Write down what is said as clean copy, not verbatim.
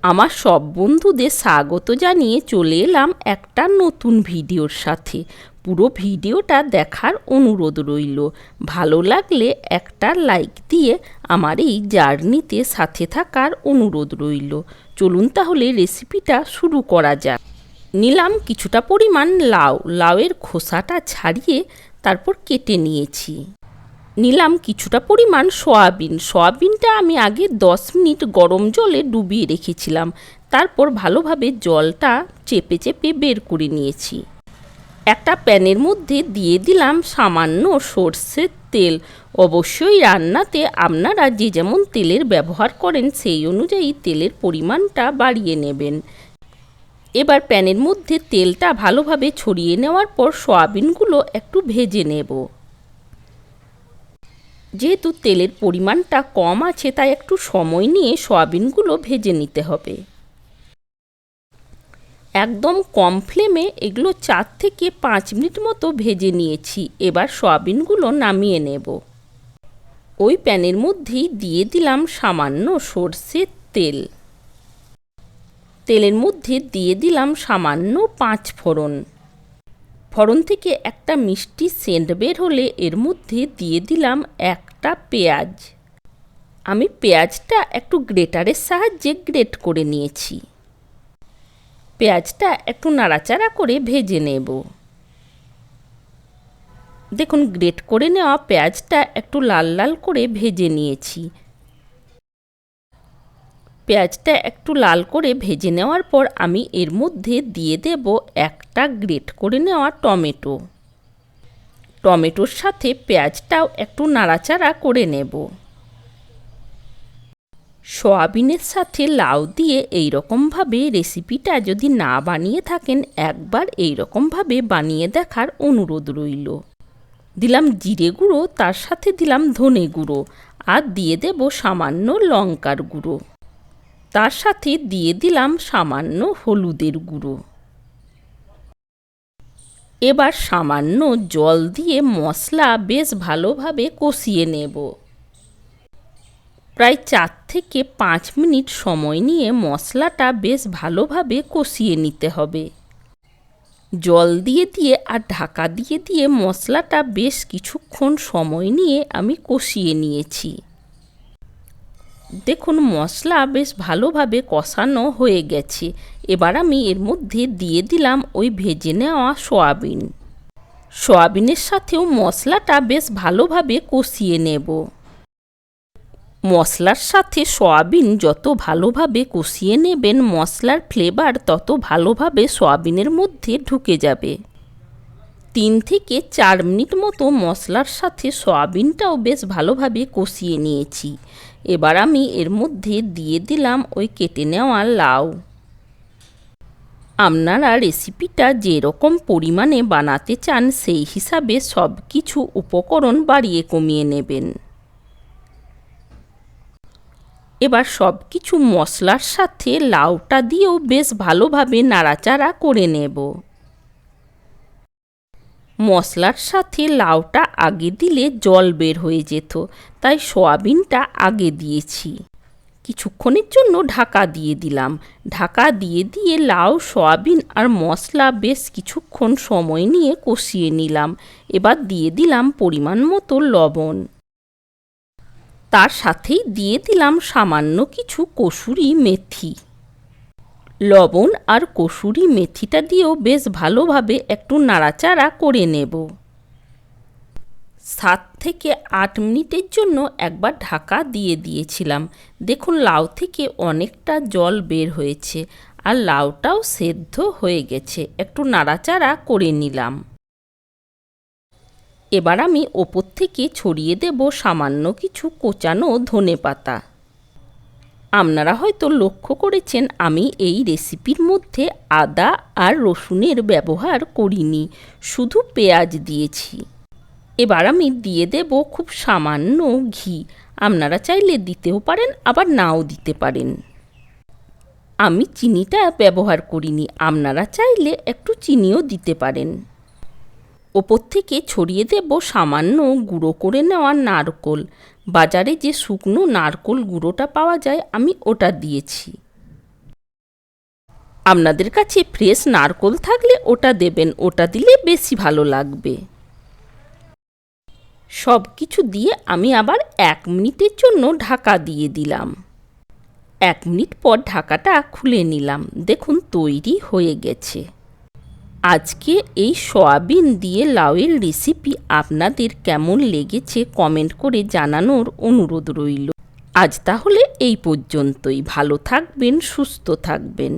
আমার সব বন্ধুদের স্বাগত জানিয়ে চলে এলাম একটা নতুন ভিডিওর সাথে। পুরো ভিডিওটা দেখার অনুরোধ রইল। ভালো লাগলে একটা লাইক দিয়ে আমার এই জার্নিতে সাথে থাকার অনুরোধ রইল। চলুন তাহলে রেসিপিটা শুরু করা যাক। নিলাম কিছুটা পরিমাণ লাউয়ের খোসাটা ছাড়িয়ে তারপর কেটে নিয়েছি। নিলাম কিছুটা পরিমাণ সয়াবিনটা আমি আগে 10 মিনিট গরম জলে ডুবিয়ে রেখেছিলাম। তারপর ভালোভাবে জলটা চেপে চেপে বের করে নিয়েছি। একটা প্যানের মধ্যে দিয়ে দিলাম সামান্য সর্ষের তেল। অবশ্যই রান্নাতে আপনারা যে যেমন তেলের ব্যবহার করেন সেই অনুযায়ী তেলের পরিমাণটা বাড়িয়ে নেবেন। এবার প্যানের মধ্যে তেলটা ভালোভাবে ছড়িয়ে নেওয়ার পর সয়াবিনগুলো একটু ভেজে নেব। যেহেতু তেলের পরিমাণটা কম আছে তাই একটু সময় নিয়ে সয়াবিনগুলো ভেজে নিতে হবে। একদম কম ফ্লেমে এগুলো 4 থেকে 5 মিনিট মতো ভেজে নিয়েছি। এবার সয়াবিনগুলো নামিয়ে নেব। ওই প্যানের মধ্যেই দিয়ে দিলাম সামান্য সর্ষের তেল। তেলের মধ্যে দিয়ে দিলাম সামান্য 5 ফোড়ন। ফোড়ন থেকে একটা মিষ্টি সেন্ট বের হলে এর মধ্যে দিয়ে দিলাম একটা পেঁয়াজ। আমি পেঁয়াজটা একটু গ্রেটারের সাহায্যে গ্রেট করে নিয়েছি। পেঁয়াজটা একটু নাড়াচাড়া করে ভেজে নেব। দেখুন গ্রেট করে নেওয়া পেঁয়াজটা একটু লাল লাল করে ভেজে নিয়েছি। পেঁয়াজটা একটু লাল করে ভেজে নেওয়ার পর আমি এর মধ্যে দিয়ে দেব একটা গ্রেট করে নেওয়া টমেটো। টমেটোর সাথে পেঁয়াজটাও একটু নাড়াচাড়া করে নেব। সয়াবিনের সাথে লাউ দিয়ে এইরকমভাবে রেসিপিটা যদি না বানিয়ে থাকেন একবার এইরকমভাবে বানিয়ে দেখার অনুরোধ রইল। দিলাম জিরে গুঁড়ো, তার সাথে দিলাম ধনে গুঁড়ো, আর দিয়ে দেব সামান্য লঙ্কার গুঁড়ো। তার সাথে দিয়ে দিলাম সামান্য হলুদের গুঁড়ো। এবার সামান্য জল দিয়ে মশলা বেশ ভালোভাবে কষিয়ে নেব। প্রায় 4 থেকে 5 মিনিট সময় নিয়ে মশলাটা বেশ ভালোভাবে কষিয়ে নিতে হবে। জল দিয়ে দিয়ে আর ঢাকা দিয়ে দিয়ে মশলাটা বেশ কিছুক্ষণ সময় নিয়ে আমি কষিয়ে নিয়েছি। দেখুন মশলা বেশ ভালোভাবে কষানো হয়ে গেছে। এবার আমি এর মধ্যে দিয়ে দিলাম ওই ভেজে নেওয়া সয়াবিন। সয়াবিনের সাথেও মশলাটা বেশ ভালোভাবে কষিয়ে নেব। মশলার সাথে সয়াবিন যত ভালোভাবে কষিয়ে নেবেন মশলার ফ্লেভার তত ভালোভাবে সয়াবিনের মধ্যে ঢুকে যাবে। 3 থেকে 4 মিনিট মতো মশলার সাথে সয়াবিনটাও বেশ ভালোভাবে কষিয়ে নিয়েছি। এবার আমি এর মধ্যে দিয়ে দিলাম ওই কেটে নেওয়া লাউ। আপনারা রেসিপিটা যেরকম পরিমাণে বানাতে চান সেই হিসাবে সব কিছু উপকরণ বাড়িয়ে কমিয়ে নেবেন। এবার সব কিছু মশলার সাথে লাউটা দিয়েও বেশ ভালোভাবে নাড়াচাড়া করে নেব। মশলার সাথে লাউটা আগে দিলে জল বের হয়ে যেত, তাই সয়াবিনটা আগে দিয়েছি। কিছুক্ষণের জন্য ঢাকা দিয়ে দিলাম। ঢাকা দিয়ে দিয়ে লাউ, সয়াবিন আর মশলা বেশ কিছুক্ষণ সময় নিয়ে কষিয়ে নিলাম। এবার দিয়ে দিলাম পরিমাণ মতো লবণ। তার সাথেই দিয়ে দিলাম সামান্য কিছু কসুরি মেথি। লবণ আর কসুরি মেথিটা দিয়েও বেশ ভালোভাবে একটু নাড়াচাড়া করে নেব। 7 থেকে 8 মিনিটের জন্য একবার ঢাকা দিয়ে দিয়েছিলাম। দেখুন লাউ থেকে অনেকটা জল বের হয়েছে আর লাউটাও সেদ্ধ হয়ে গেছে। একটু নাড়াচাড়া করে নিলাম। এবার আমি ওপর থেকে ছড়িয়ে দেব সামান্য কিছু কোচানো ধনেপাতা। আপনারা হয়তো লক্ষ্য করেছেন আমি এই রেসিপির মধ্যে আদা আর রসুনের ব্যবহার করিনি, শুধু পেঁয়াজ দিয়েছি। এবার আমি দিয়ে দেব খুব সামান্য ঘি। আপনারা চাইলে দিতেও পারেন আবার নাও দিতে পারেন। আমি চিনিটা ব্যবহার করিনি, আপনারা চাইলে একটু চিনিও দিতে পারেন। ওপর থেকে ছড়িয়ে দেব সামান্য গুঁড়ো করে নেওয়া নারকোল। বাজারে যে শুকনো নারকোল গুঁড়োটা পাওয়া যায় আমি ওটা দিয়েছি। আপনাদের কাছে ফ্রেশ নারকোল থাকলে ওটা দেবেন, ওটা দিলে বেশি ভালো লাগবে। সব কিছু দিয়ে আমি আবার 1 মিনিটের জন্য ঢাকা দিয়ে দিলাম। 1 মিনিট পর ঢাকাটা খুলে নিলাম। দেখুন তৈরি হয়ে গেছে। আজকে এই সয়াবিন দিয়ে লাউয়ের রেসিপি আপনাদের কেমন লেগেছে কমেন্ট করে জানানোর অনুরোধ রইল। আজ তাহলে এই পর্যন্তই। ভালো থাকবেন, সুস্থ থাকবেন।